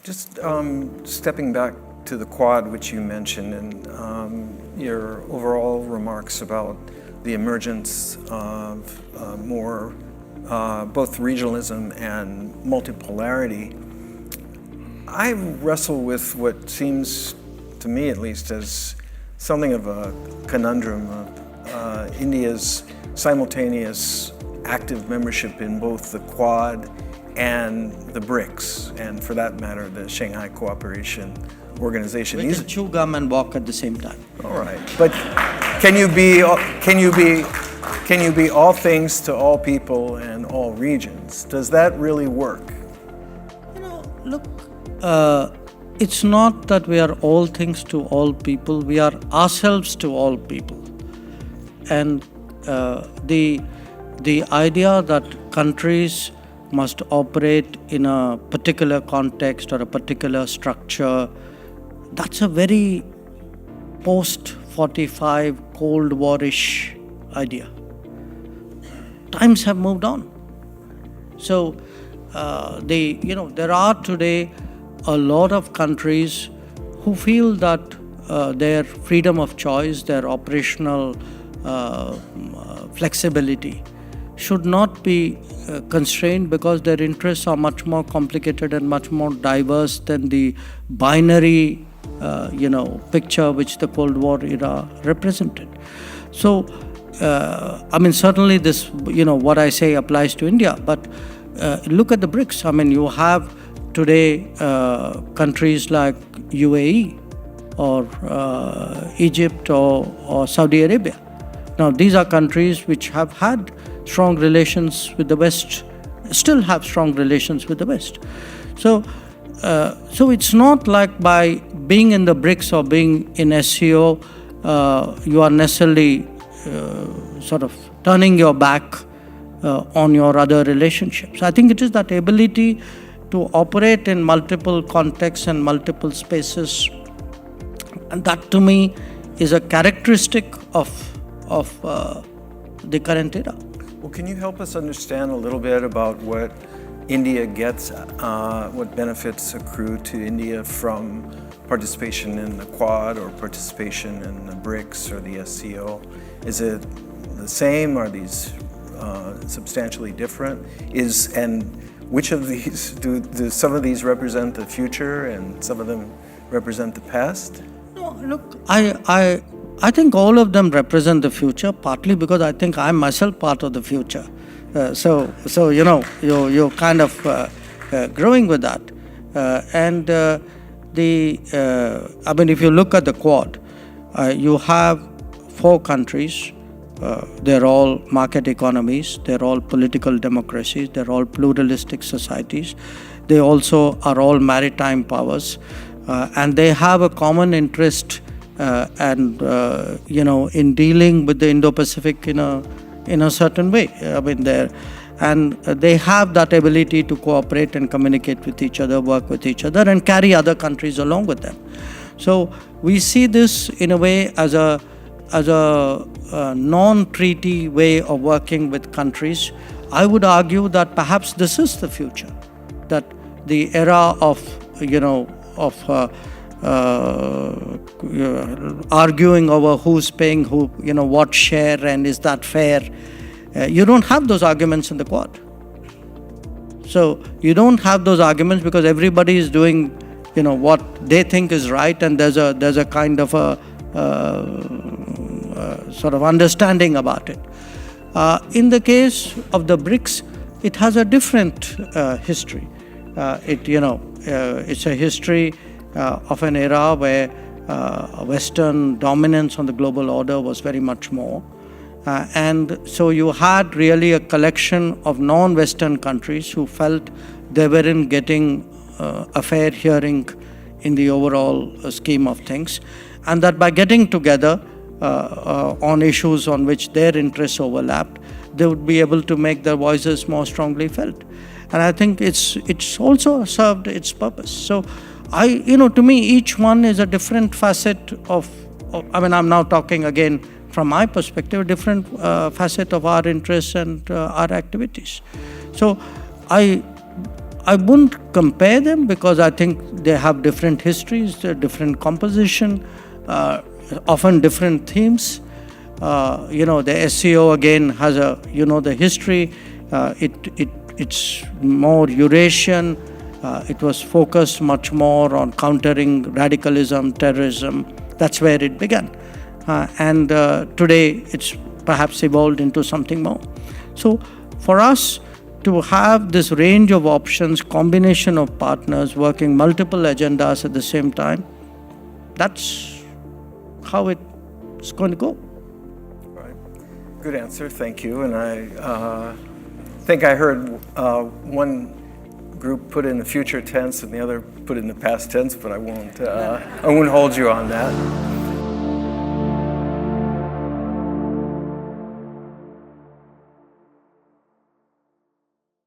Just stepping back to the Quad, which you mentioned, and your overall remarks about the emergence of more both regionalism and multipolarity, I wrestle with what seems, to me at least, as something of a conundrum of India's simultaneous active membership in both the Quad and the BRICS, and for that matter, the Shanghai Cooperation Organization. We can chew gum and walk at the same time. All right, but can you be all things to all people and all regions? Does that really work? Look, it's not that we are all things to all people. We are ourselves to all people, and the idea that countries must operate in a particular context or a particular structure, that's a very post-45 Cold War-ish idea. Times have moved on. So, there are today a lot of countries who feel that their freedom of choice, their operational flexibility should not be constrained because their interests are much more complicated and much more diverse than the binary picture which the Cold War era represented. So, certainly this, what I say applies to India, but look at the BRICS. You have today countries like UAE or Egypt or Saudi Arabia. Now, these are countries which have had strong relations with the West, still have strong relations with the West. So it's not like by being in the BRICS or being in SCO, you are necessarily sort of turning your back on your other relationships. I think it is that ability to operate in multiple contexts and multiple spaces, and that to me is a characteristic of the current era. Well, can you help us understand a little bit about what India gets, what benefits accrue to India from participation in the Quad or participation in the BRICS or the SCO? Is it the same? Are these substantially different? And which of these, do some of these represent the future and some of them represent the past? No, look, I think all of them represent the future, partly because I think I'm myself part of the future. So you're kind of growing with that. If you look at the Quad, you have 4 countries. They're all market economies. They're all political democracies. They're all pluralistic societies. They also are all maritime powers, and they have a common interest in dealing with the Indo-Pacific in a certain way. They have that ability to cooperate and communicate with each other, work with each other, and carry other countries along with them. So we see this in a way as a non-treaty way of working with countries. I would argue that perhaps this is the future, that the era of arguing over who's paying who, what share and is that fair. You don't have those arguments in the Quad. So you don't have those arguments because everybody is doing, what they think is right, and there's a kind of a sort of understanding about it. In the case of the BRICS, it has a different history. It's a history of an era where Western dominance on the global order was very much more. And so you had really a collection of non-Western countries who felt they weren't getting a fair hearing in the overall scheme of things, and that by getting together on issues on which their interests overlapped, they would be able to make their voices more strongly felt. And I think it's also served its purpose. So to me, each one is a different facet of I'm now talking again from my perspective, a different facet of our interests and our activities. So I wouldn't compare them because I think they have different histories, different composition, often different themes. The SCO again has the history. It's more Eurasian. It was focused much more on countering radicalism, terrorism. That's where it began. And today it's perhaps evolved into something more. So for us to have this range of options, combination of partners working multiple agendas at the same time, that's how it's going to go. Right. Good answer, thank you. And I think I heard one group put in the future tense and the other put in the past tense, but I won't hold you on that.